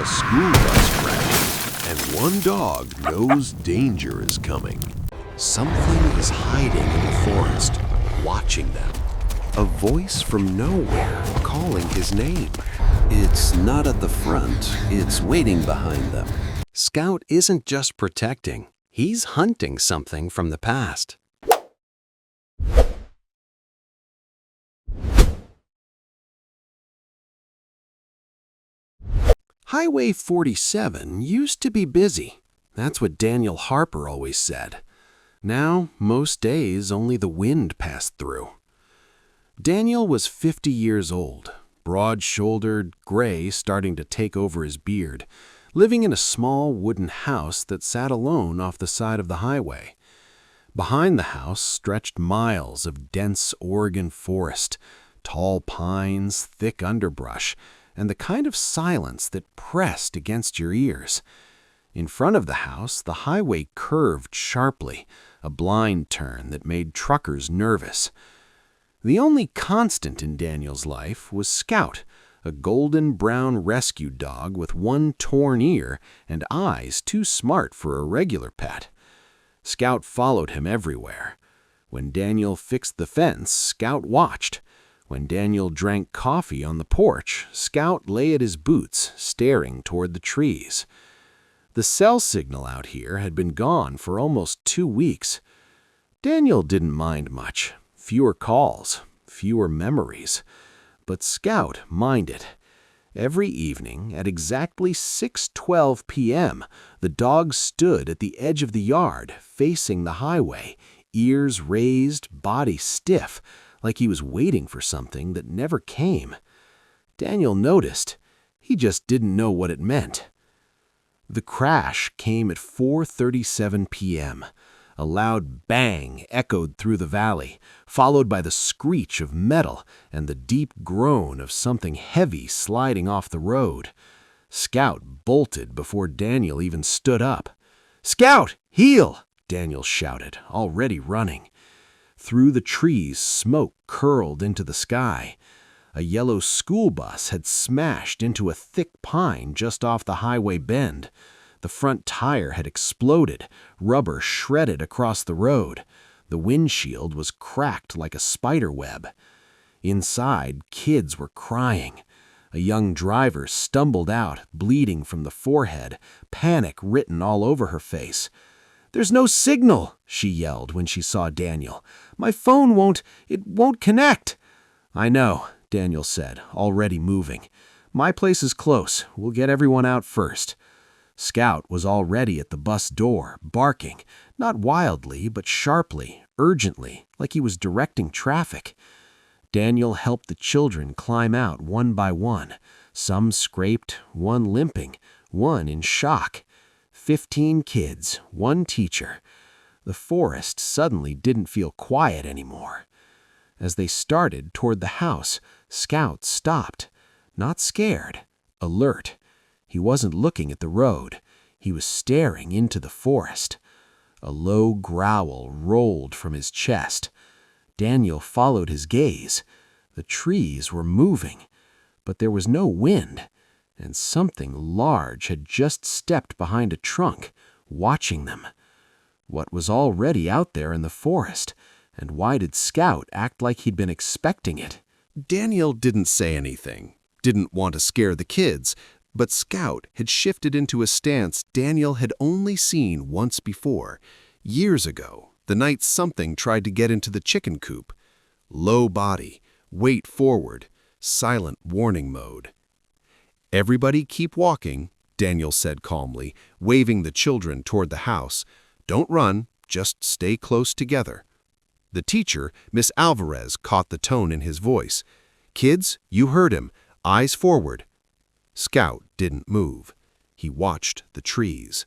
A school bus crashed, and one dog knows danger is coming. Something is hiding in the forest, watching them. A voice from nowhere calling his name. It's not at the front, it's waiting behind them. Scout isn't just protecting, he's hunting something from the past. Highway 47 used to be busy. That's what Daniel Harper always said. Now, most days, only the wind passed through. Daniel was 50 years old, broad-shouldered, gray starting to take over his beard, living in a small wooden house that sat alone off the side of the highway. Behind the house stretched miles of dense Oregon forest, tall pines, thick underbrush, and the kind of silence that pressed against your ears. In front of the house, the highway curved sharply, a blind turn that made truckers nervous. The only constant in Daniel's life was Scout, a golden-brown rescue dog with one torn ear and eyes too smart for a regular pet. Scout followed him everywhere. When Daniel fixed the fence, Scout watched. When Daniel drank coffee on the porch, Scout lay at his boots, staring toward the trees. The cell signal out here had been gone for almost 2 weeks. Daniel didn't mind much. Fewer calls, fewer memories. But Scout minded. Every evening, at exactly 6:12 p.m., the dog stood at the edge of the yard, facing the highway, ears raised, body stiff, like he was waiting for something that never came. Daniel noticed. He just didn't know what it meant. The crash came at 4:37 p.m. A loud bang echoed through the valley, followed by the screech of metal and the deep groan of something heavy sliding off the road. Scout bolted before Daniel even stood up. "Scout, heel!" Daniel shouted, already running. Through the trees, smoke curled into the sky. A yellow school bus had smashed into a thick pine just off the highway bend. The front tire had exploded, rubber shredded across the road. The windshield was cracked like a spider web. Inside, kids were crying. A young driver stumbled out, bleeding from the forehead, panic written all over her face. "There's no signal," she yelled when she saw Daniel. "My phone won't connect." "I know," Daniel said, already moving. "My place is close. We'll get everyone out first." Scout was already at the bus door, barking, not wildly, but sharply, urgently, like he was directing traffic. Daniel helped the children climb out one by one, some scraped, one limping, one in shock. 15 kids, one teacher. The forest suddenly didn't feel quiet anymore. As they started toward the house, Scout stopped, not scared, alert. He wasn't looking at the road. He was staring into the forest. A low growl rolled from his chest. Daniel followed his gaze. The trees were moving, but there was no wind, and something large had just stepped behind a trunk, watching them. What was already out there in the forest, and why did Scout act like he'd been expecting it? Daniel didn't say anything, didn't want to scare the kids, but Scout had shifted into a stance Daniel had only seen once before, years ago, the night something tried to get into the chicken coop. Low body, weight forward, silent warning mode. "Everybody keep walking," Daniel said calmly, waving the children toward the house. "Don't run, just stay close together." The teacher, Miss Alvarez, caught the tone in his voice. "Kids, you heard him. Eyes forward." Scout didn't move. He watched the trees.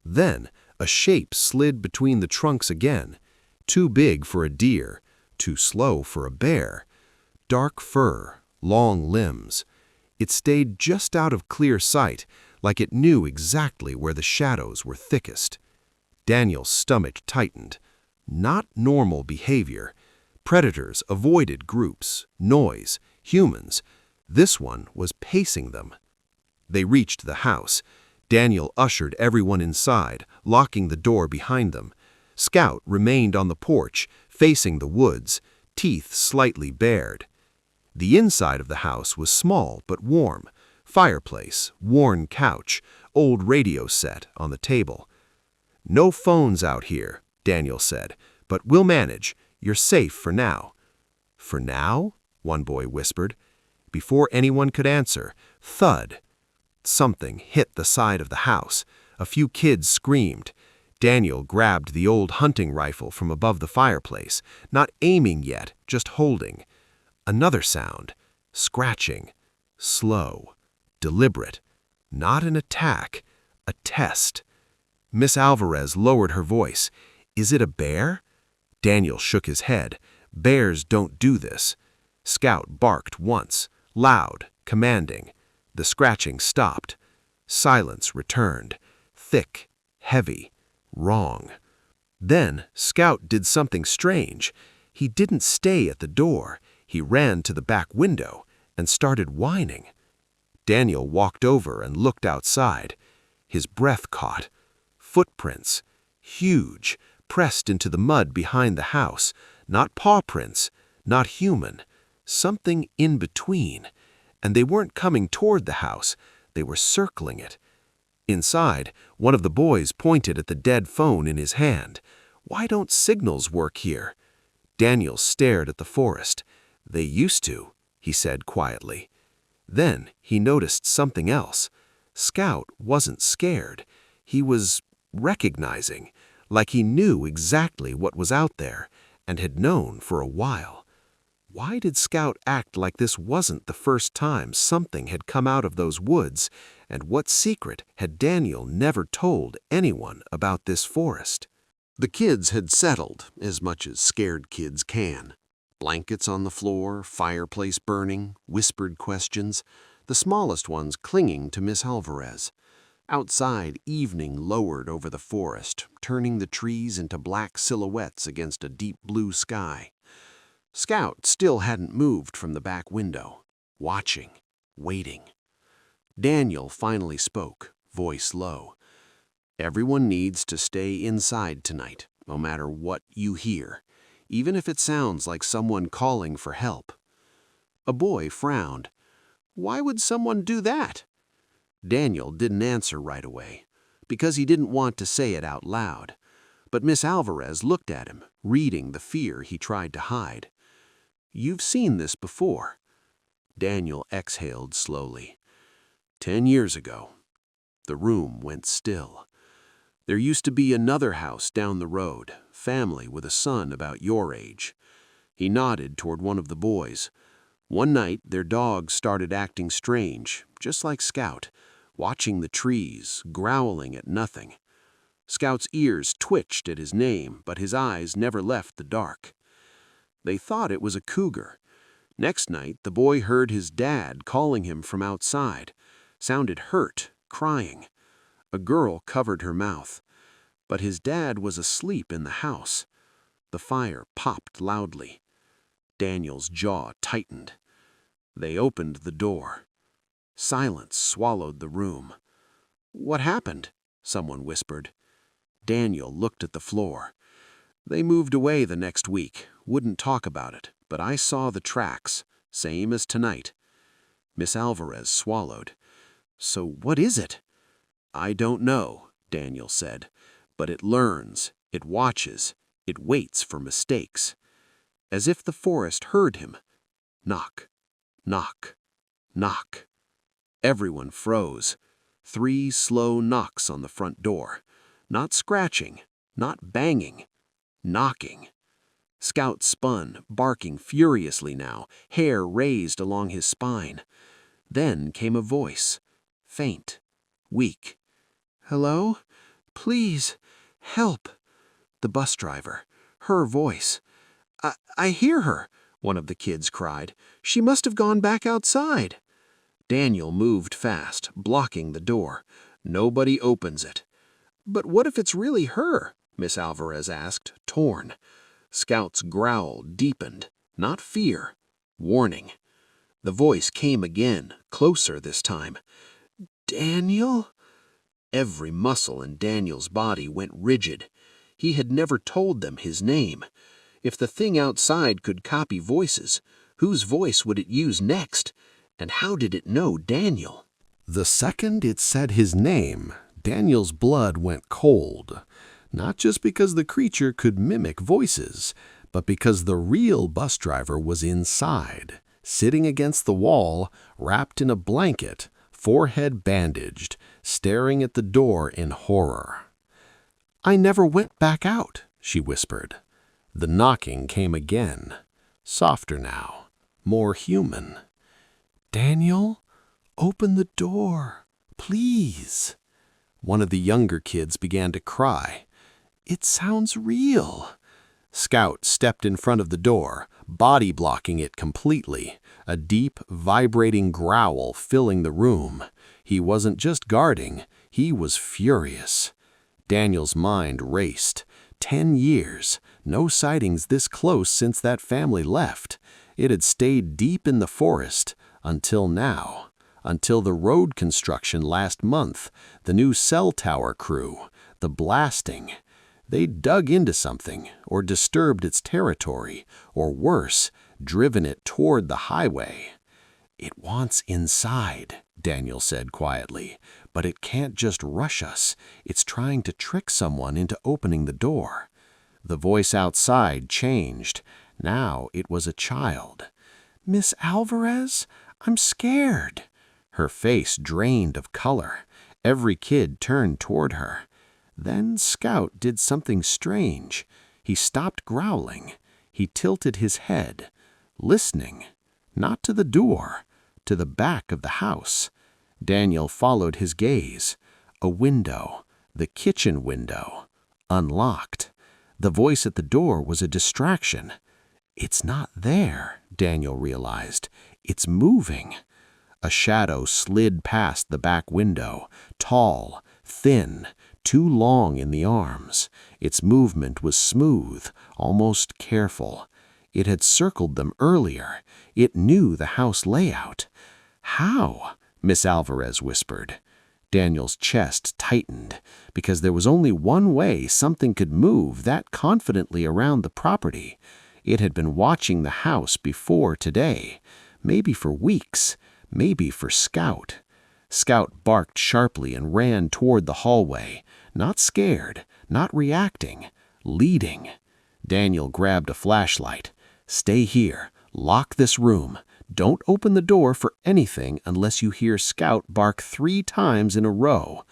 Then a shape slid between the trunks again. Too big for a deer, too slow for a bear. Dark fur, long limbs. It stayed just out of clear sight, like it knew exactly where the shadows were thickest. Daniel's stomach tightened. Not normal behavior. Predators avoided groups, noise, humans. This one was pacing them. They reached the house. Daniel ushered everyone inside, locking the door behind them. Scout remained on the porch, facing the woods, teeth slightly bared. The inside of the house was small but warm. Fireplace, worn couch, old radio set on the table. "No phones out here," Daniel said, "but we'll manage. You're safe for now." "For now?" one boy whispered. Before anyone could answer, thud. Something hit the side of the house. A few kids screamed. Daniel grabbed the old hunting rifle from above the fireplace, not aiming yet, just holding. Another sound. Scratching. Slow. Deliberate. Not an attack. A test. Miss Alvarez lowered her voice. "Is it a bear?" Daniel shook his head. "Bears don't do this." Scout barked once, loud, commanding. The scratching stopped. Silence returned. Thick, heavy, wrong. Then Scout did something strange. He didn't stay at the door. He ran to the back window and started whining. Daniel walked over and looked outside. His breath caught. Footprints, huge, pressed into the mud behind the house. Not paw prints, not human. Something in between. And they weren't coming toward the house. They were circling it. Inside, one of the boys pointed at the dead phone in his hand. "Why don't signals work here?" Daniel stared at the forest. "They used to," he said quietly. Then he noticed something else. Scout wasn't scared. He was recognizing, like he knew exactly what was out there and had known for a while. Why did Scout act like this wasn't the first time something had come out of those woods, and what secret had Daniel never told anyone about this forest? The kids had settled, as much as scared kids can. Blankets on the floor, fireplace burning, whispered questions, the smallest ones clinging to Miss Alvarez. Outside, evening lowered over the forest, turning the trees into black silhouettes against a deep blue sky. Scout still hadn't moved from the back window, watching, waiting. Daniel finally spoke, voice low. "Everyone needs to stay inside tonight, no matter what you hear, even if it sounds like someone calling for help." A boy frowned. "Why would someone do that?" Daniel didn't answer right away, because he didn't want to say it out loud. But Miss Alvarez looked at him, reading the fear he tried to hide. "You've seen this before." Daniel exhaled slowly. 10 years ago. The room went still. There used to be another house down the road, family with a son about your age. He nodded toward one of the boys. One night, their dog started acting strange, just like Scout, watching the trees, growling at nothing. Scout's ears twitched at his name, but his eyes never left the dark. They thought it was a cougar. Next night, the boy heard his dad calling him from outside. Sounded hurt, crying. A girl covered her mouth. But his dad was asleep in the house. The fire popped loudly. Daniel's jaw tightened. They opened the door. Silence swallowed the room. "What happened?" someone whispered. Daniel looked at the floor. "They moved away the next week, wouldn't talk about it, but I saw the tracks, same as tonight." Miss Alvarez swallowed. "So what is it?" "I don't know," Daniel said, "but it learns, it watches, it waits for mistakes." As if the forest heard him. Knock, knock, knock. Everyone froze. 3 slow knocks on the front door. Not scratching, not banging, knocking. Scout spun, barking furiously now, hair raised along his spine. Then came a voice, faint, weak. "Hello? Please, help." The bus driver, her voice. I hear her," one of the kids cried. "She must have gone back outside." Daniel moved fast, blocking the door. "Nobody opens it." "But what if it's really her?" Miss Alvarez asked, torn. Scout's growl deepened, not fear, warning. The voice came again, closer this time. Daniel? Every muscle in Daniel's body went rigid. He had never told them his name. If the thing outside could copy voices, whose voice would it use next? And how did it know Daniel? The second it said his name, Daniel's blood went cold. Not just because the creature could mimic voices, but because the real bus driver was inside, sitting against the wall, wrapped in a blanket, forehead bandaged, staring at the door in horror. "I never went back out," she whispered. The knocking came again, softer now, more human. "Daniel, open the door, please." One of the younger kids began to cry. "It sounds real." Scout stepped in front of the door, body blocking it completely, a deep, vibrating growl filling the room. He wasn't just guarding, he was furious. Daniel's mind raced. 10 years, no sightings this close since that family left. It had stayed deep in the forest until now, until the road construction last month, the new cell tower crew, the blasting. They dug into something, or disturbed its territory, or worse, driven it toward the highway. "It wants inside," Daniel said quietly, "but it can't just rush us. It's trying to trick someone into opening the door." The voice outside changed. Now it was a child. "Miss Alvarez, I'm scared." Her face drained of color. Every kid turned toward her. Then Scout did something strange. He stopped growling. He tilted his head, listening, not to the door, to the back of the house. Daniel followed his gaze. A window, the kitchen window, unlocked. The voice at the door was a distraction. "It's not there," Daniel realized. "It's moving." A shadow slid past the back window, tall, thin, too long in the arms. Its movement was smooth, almost careful. It had circled them earlier. It knew the house layout. "How?" Miss Alvarez whispered. Daniel's chest tightened, because there was only one way something could move that confidently around the property. It had been watching the house before today, maybe for weeks, maybe for Scout. Scout barked sharply and ran toward the hallway, not scared, not reacting, leading. Daniel grabbed a flashlight. "Stay here. Lock this room. Don't open the door for anything unless you hear Scout bark 3 times in a row."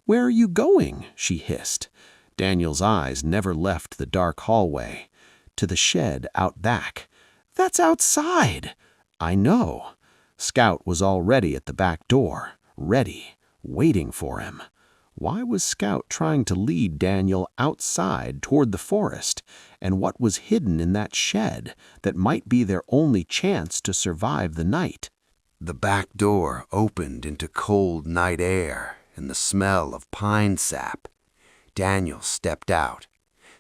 "Where are you going?" she hissed. Daniel's eyes never left the dark hallway. "To the shed out back." "That's outside." "I know." Scout was already at the back door, ready, waiting for him. Why was Scout trying to lead Daniel outside toward the forest? And what was hidden in that shed that might be their only chance to survive the night? The back door opened into cold night air and the smell of pine sap. Daniel stepped out.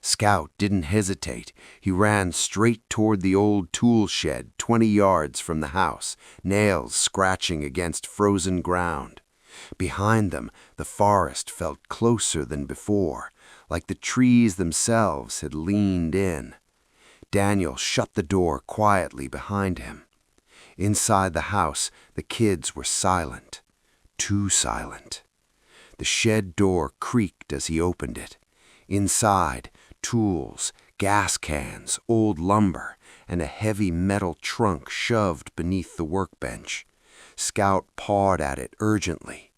Scout didn't hesitate. He ran straight toward the old tool shed 20 yards from the house, nails scratching against frozen ground. Behind them, the forest felt closer than before, like the trees themselves had leaned in. Daniel shut the door quietly behind him. Inside the house, the kids were silent, too silent. The shed door creaked as he opened it. Inside, tools, gas cans, old lumber, and a heavy metal trunk shoved beneath the workbench. Scout pawed at it urgently.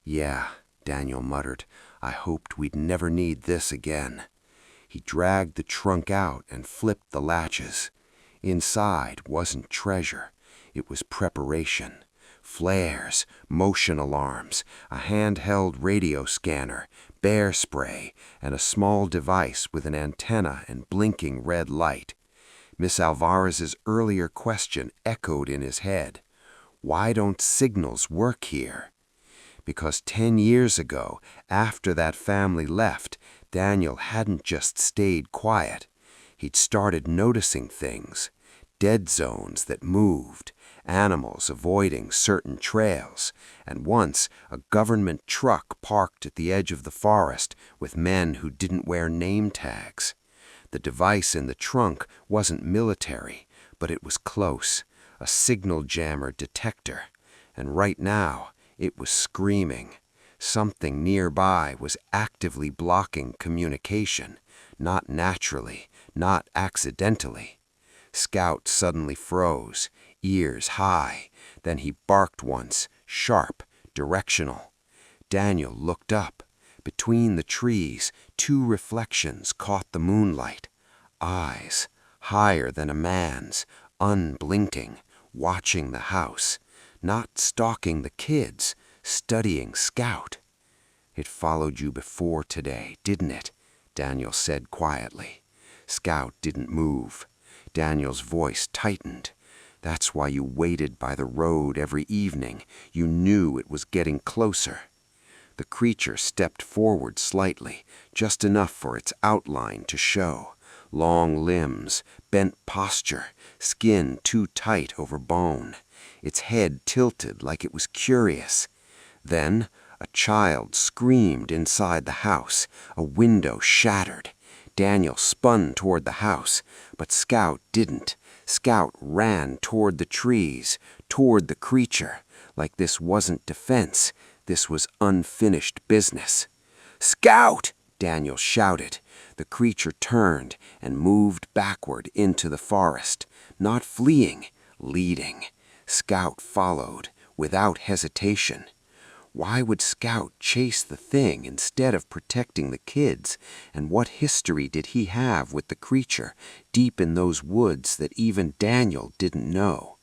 "Yeah," Daniel muttered, "I hoped we'd never need this again." He dragged the trunk out and flipped the latches. Inside wasn't treasure. It was preparation. Flares, motion alarms, a handheld radio scanner, bear spray, and a small device with an antenna and blinking red light. Miss Alvarez's earlier question echoed in his head. Why don't signals work here? Because 10 years ago, after that family left, Daniel hadn't just stayed quiet. He'd started noticing things, dead zones that moved, animals avoiding certain trails, and once a government truck parked at the edge of the forest with men who didn't wear name tags. The device in the trunk wasn't military, but it was close, a signal jammer detector, and right now it was screaming. Something nearby was actively blocking communication, not naturally, not accidentally. Scout suddenly froze, ears high. Then he barked once, sharp, directional. Daniel looked up. Between the trees, two reflections caught the moonlight. Eyes, higher than a man's, unblinking, watching the house, not stalking the kids, studying Scout. "It followed you before today, didn't it?" Daniel said quietly. Scout didn't move. Daniel's voice tightened. "That's why you waited by the road every evening. You knew it was getting closer." The creature stepped forward slightly, just enough for its outline to show. Long limbs, bent posture, skin too tight over bone. Its head tilted like it was curious. Then a child screamed inside the house. A window shattered. Daniel spun toward the house, but Scout didn't. Scout ran toward the trees, toward the creature, like this wasn't defense. This was unfinished business. "Scout!" Daniel shouted. The creature turned and moved backward into the forest, not fleeing, leading. Scout followed, without hesitation. Why would Scout chase the thing instead of protecting the kids? And what history did he have with the creature, deep in those woods that even Daniel didn't know?